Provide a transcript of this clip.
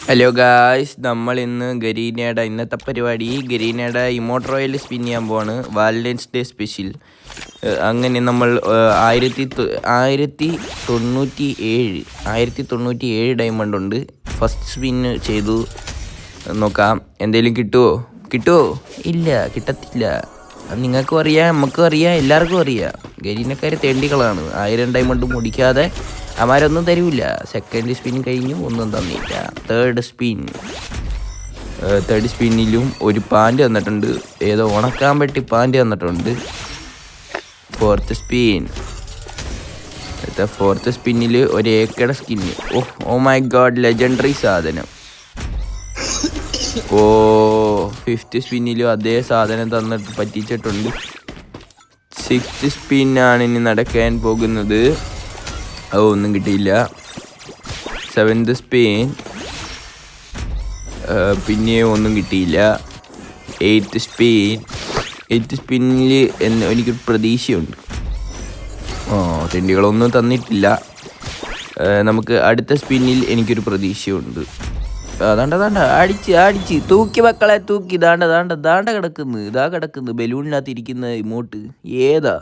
Hello guys, നമ്മൾ ഇന്ന് ഗരീനയുടെ ഇന്നത്തെ പരിപാടി ഗരീനയുടെ ഇമോട്ട് റോയൽ സ്പിൻ ചെയ്യാൻ പോവാണ്. Valentine's day special. അങ്ങനെ നമ്മൾ 1097 ഡയമണ്ട് ഉണ്ട്. ഫസ്റ്റ് സ്പിൻ ചെയ്തു നോക്കാം, എന്തെങ്കിലും കിട്ടുമോ? ഇല്ല, കിട്ടത്തില്ല. അത് നിങ്ങൾക്കും അറിയാം, നമുക്കും അറിയാം, എല്ലാവർക്കും അറിയാം. ഗരീനക്കാർ തെണ്ടികളാണ്. 1000 ഡയമണ്ട് മുടിക്കാതെ അവരൊന്നും തരൂല. സെക്കൻഡ് സ്പിൻ കഴിഞ്ഞു, ഒന്നും തന്നില്ല. തേർഡ് സ്പിന്നിലും ഒരു പാൻറ് തന്നിട്ടുണ്ട്. ഏതോ ഉണക്കാൻ പറ്റി പാൻറ് തന്നിട്ടുണ്ട്. ഫോർത്ത് സ്പിന്നിൽ ഒരു ഏക്കയുടെ skin. Oh my god, legendary സാധനം. ഫിഫ്ത്ത് സ്പിന്നിലും അതേ സാധനം തന്നിട്ട് പറ്റിച്ചിട്ടുണ്ട്. സിക്സ്ത് സ്പിന്നാണ് ഇനി നടക്കാൻ പോകുന്നത്. ഒന്നും കിട്ടിയില്ല. സെവൻത് സ്പിൻ, പിന്നെയും ഒന്നും കിട്ടിയില്ല. എയ്ത്ത് സ്പിന്നിൽ എനിക്കൊരു പ്രതീക്ഷയുണ്ട്. തെണ്ടികളൊന്നും തന്നിട്ടില്ല. നമുക്ക് അടുത്ത സ്പിന്നിൽ എനിക്കൊരു പ്രതീക്ഷയുണ്ട്. അതാണ്ട അടിച്ച് തൂക്കി മക്കളെ, തൂക്കി. ദാണ്ട കിടക്കുന്നു ബലൂണിനകത്ത് ഇരിക്കുന്ന ഇമോട്ട്. ഏതാ?